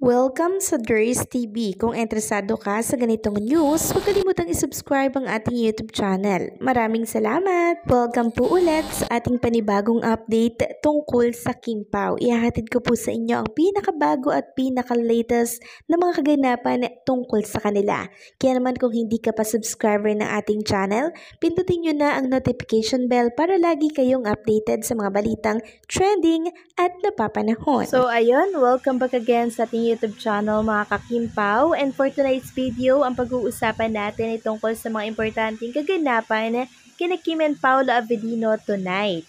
Welcome sa Durs TV. Kung interesado ka sa ganitong news, huwag kalimutang isubscribe ang ating YouTube channel. Maraming salamat! Welcome po ulit sa ating panibagong update tungkol sa Kim Pao. Ihahatid ko po sa inyo ang pinakabago at pinaka-latest na mga kaganapan tungkol sa kanila. Kaya naman kung hindi ka pa subscriber ng ating channel, pindutin nyo na ang notification bell para lagi kayong updated sa mga balitang trending at napapanahon. So ayun, welcome back again sa ating YouTube channel mga ka-Kim Pao, and for tonight's video, ang pag-uusapan natin ay tungkol sa mga importanteng kaganapan kina Kim and Paolo Avellino tonight.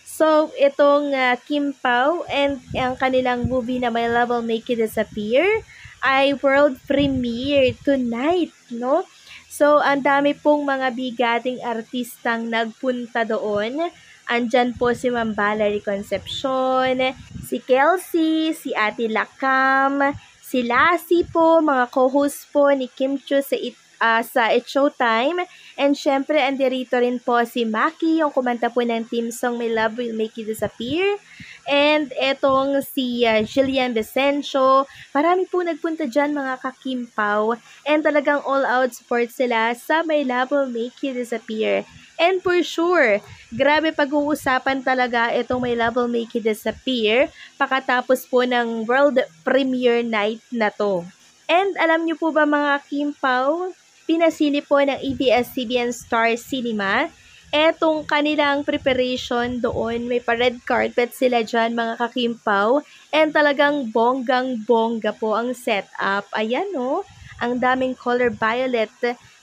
So itong Kim Pao and ang kanilang movie na My Love Will Make You Disappear ay world premiere tonight, no? So ang dami pong mga bigating artistang nagpunta doon. Andyan po si Ma'am Valerie Concepcion, si Kelsey, si Ate Lakam, si Lassie po, mga co-host po ni Kim Chiu sa It's Showtime. And syempre, andirito rin po si Maki, yung kumanta po ng theme song My Love Will Make You Disappear. And etong si Jillian Vicencio. Marami po nagpunta dyan mga ka-Kim Pao. And talagang all-out support sila sa My Love Will Make You Disappear. And for sure, grabe pag-uusapan talaga itong My Love Will Make You Disappear pagkatapos po ng world premiere night na to. And alam niyo po ba mga Kim Pao, pinasili po ng ABS-CBN Star Cinema etong kanilang preparation doon. May pa-red carpet sila dyan mga ka-Kim Pao, and talagang bonggang-bongga po ang setup. Ayan no, ang daming color violet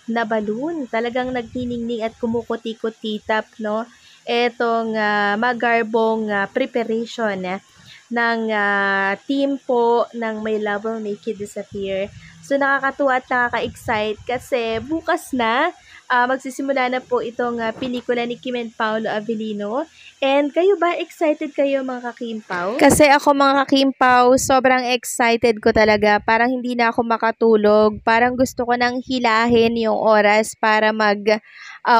na balloon. Talagang nagniningning at kumukuti-kutitap, no? Etong magarbong preparation ng team po ng My Love Will Make You Disappear. So nakakatuwa at nakaka-excite kasi bukas na magsisimula na po itong pelikula ni Kim and Paolo Avellino. And kayo ba, excited kayo mga ka-Kim Pao? Kasi ako mga ka-Kim Pao, sobrang excited ko talaga. Parang hindi na ako makatulog. Parang gusto ko nang hilahin yung oras para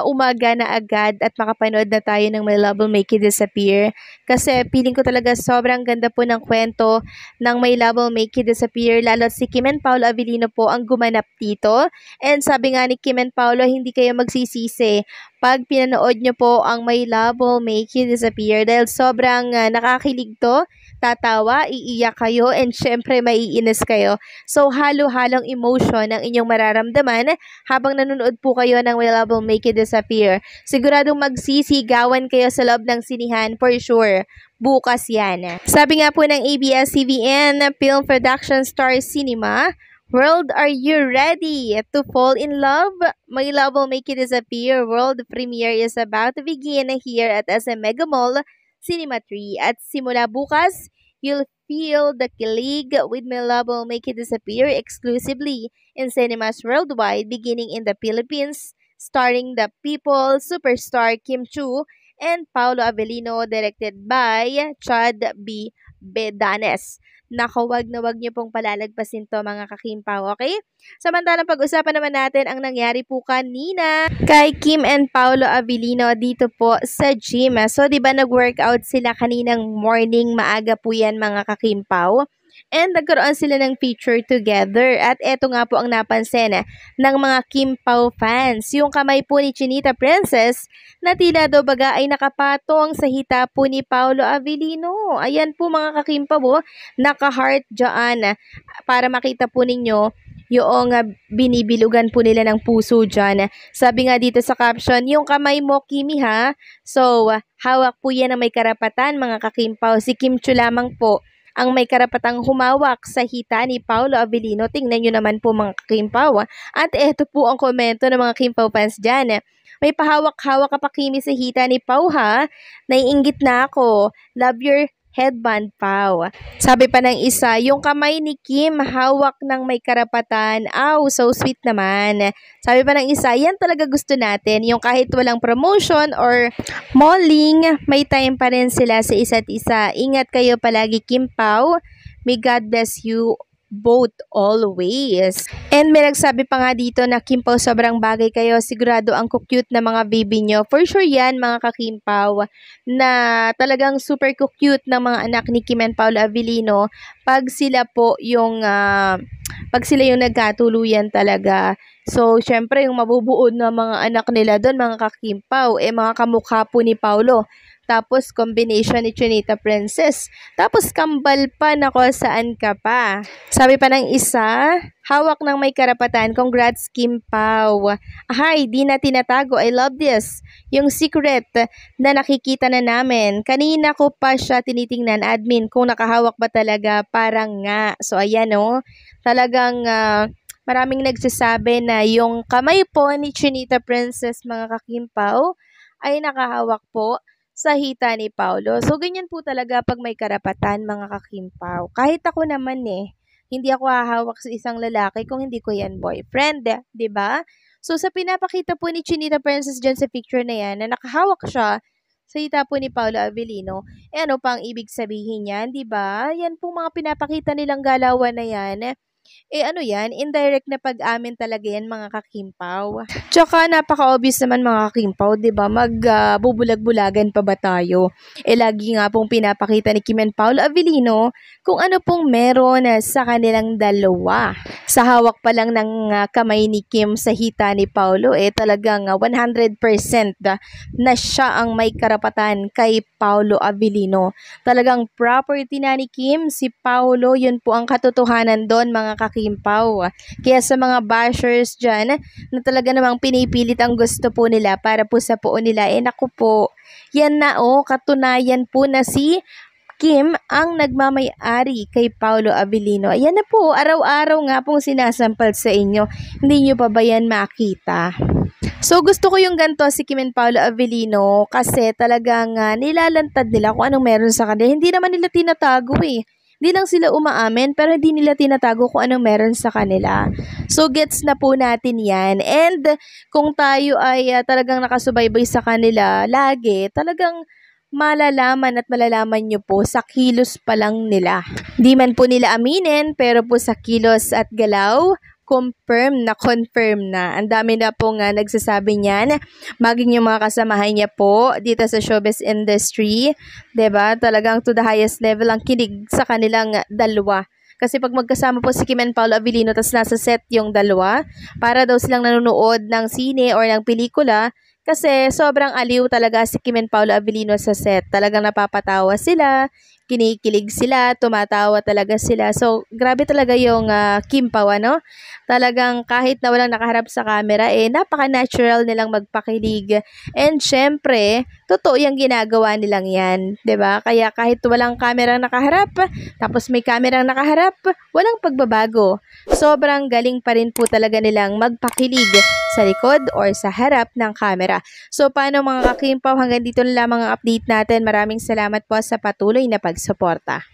umaga na agad at makapanood na tayo ng My Love Will Make You Disappear. Kasi feeling ko talaga sobrang ganda po ng kwento ng My Love Will Make You Disappear. Lalo si Kim and Paolo Avellino po ang gumanap dito. And sabi nga ni Kim and Paolo, hindi kayo magsisisi pag pinanood nyo po ang My Love Will Make You Disappear dahil sobrang nakakilig to, tatawa, iiyak kayo, and syempre maiinis kayo. So halo-halong emotion ang inyong mararamdaman habang nanonood po kayo ng My Love Will Make You Disappear. Siguradong magsisigawan kayo sa loob ng sinihan for sure. Bukas yan. Sabi nga po ng ABS-CBN Film Production Star Cinema, World, are you ready to fall in love? My Love Will Make You Disappear world premiere is about to begin here at SM Mega Mall, Cinema 3. At simula bukas, you'll feel the kilig with My Love Will Make You Disappear exclusively in cinemas worldwide, beginning in the Philippines, starring the People superstar Kim Chiu and Paolo Avellino, directed by Chad B. Bedanes. Nako, wag niyo pong palalagpasin to mga ka-Kim Pao, okay? Samantalang pag-usapan naman natin ang nangyari po kanina kay Kim and Paolo Avellino dito po sa gym. So, di ba nag-workout sila kaninang morning, maaga po yan mga ka-Kim Pao? And nagkaroon sila ng picture together. At eto nga po ang napansin ng mga Kim Pao fans. Yung kamay po ni Chinita Princess na tila daw baga ay nakapatong sa hita po ni Paolo Avellino. Ayan po mga ka-Kim Pao, naka-heart dyan para makita po ninyo yung binibilugan po nila ng puso dyan. Sabi nga dito sa caption, yung kamay mo, Kimi ha. So, hawak po yan na may karapatan mga ka-Kim Pao. Si Kim Chiu lamang po ang may karapatang humawak sa hita ni Paolo Avellino. Tingnan nyo naman po mga Kim Pao. At eto po ang komento ng mga Kim Pao fans dyan. May pahawak-hawak ka pa Kimi sa hita ni Pao ha. Naiinggit na ako. Love your headband, Pao. Sabi pa ng isa, yung kamay ni Kim hawak ng may karapatan. Aw, so sweet naman. Sabi pa ng isa, yan talaga gusto natin. Yung kahit walang promotion or malling, may time pa rin sila sa isa't isa. Ingat kayo palagi, Kim Pao. May God bless you both always. And may nagsabi pa nga dito na Kimpaw, sobrang bagay kayo. Sigurado ang cute na mga baby nyo. For sure yan mga kakimpaw, na talagang super cute ng mga anak ni Kim and Paolo Avellino pag sila yung nagkatuluyan talaga. So, syempre, yung mabubuod na mga anak nila doon, mga kakimpaw, mga kamukha po ni Paolo. Tapos, combination ni Chinita Princess. Tapos, kambal pa, nako, saan ka pa? Sabi pa ng isa, hawak ng may karapatan. Congrats, Kim Pao. Hi, di na tinatago. I love this. Yung secret na nakikita na namin. Kanina ko pa siya tinitingnan, admin, kung nakahawak ba talaga. Parang nga. So, ayan o. Talagang maraming nagsasabi na yung kamay po ni Chinita Princess, mga kakimpaw, ay nakahawak po sa hita ni Paolo. So, ganyan po talaga pag may karapatan, mga kakimpaw. Kahit ako naman hindi ako hahawak sa isang lalaki kung hindi ko yan boyfriend, di ba? So, sa pinapakita po ni Chinita Princess dyan sa picture na yan, na nakahawak siya sa hita po ni Paolo Avellino, ano pang ibig sabihin yan, di ba? Yan po mga pinapakita nilang galawan na yan. Ano yan? Indirect na pag-amin talaga yan, mga kakimpaw. Tsaka napaka-obvious naman, mga kakimpaw, diba? Magbubulag-bulagan pa ba tayo? Lagi nga pong pinapakita ni Kim and Paolo Avellino kung ano pong meron sa kanilang dalawa. Sa hawak pa lang ng kamay ni Kim sa hita ni Paolo, talagang 100% na siya ang may karapatan kay Paolo Avellino. Talagang property na ni Kim si Paolo, yun po ang katotohanan doon, mga kakimpaw. Kaya sa mga bashers dyan na talaga namang pinipilit ang gusto po nila para po sa puo nila, naku po, yan na katunayan po na si Kim ang nagmamay-ari kay Paolo Avellino. Ayan na po, araw-araw nga pong sinasampal sa inyo. Hindi nyo pa ba yan makita? So, gusto ko yung ganito si Kim and Paolo Avellino kasi talagang nilalantad nila kung anong meron sa kanila. Hindi naman nila tinatago Hindi lang sila umaamin pero hindi nila tinatago kung anong meron sa kanila. So, gets na po natin yan. And kung tayo ay talagang nakasubaybay sa kanila lagi, talagang malalaman at malalaman nyo po sa kilos pa lang nila. Di man po nila aminin pero po sa kilos at galaw, confirm na. Ang dami na po nga nagsasabi niyan. Maging yung mga kasamahan niya po dito sa showbiz industry. 'Di ba? Talagang to the highest level ang kinig sa kanilang dalawa. Kasi pag magkasama po si Kim and Paolo Avellino tas nasa set yung dalawa, para daw silang nanonood ng sine or ng pelikula. Kasi sobrang aliw talaga si Kim and Paolo Avellino sa set. Talagang napapatawa sila, kinikilig sila, tumatawa talaga sila. So, grabe talaga yung Kimpaw, Talagang kahit na walang nakaharap sa camera, napaka-natural nilang magpakilig. And syempre, totoo yung ginagawa nilang yan, 'di ba? Kaya kahit walang camera nakaharap, tapos may camera nakaharap, walang pagbabago. Sobrang galing pa rin po talaga nilang magpakilig sa likod or sa harap ng camera. So, paano mga kakimpaw? Hanggang dito na lamang ang update natin. Maraming salamat po sa patuloy na pagsuporta.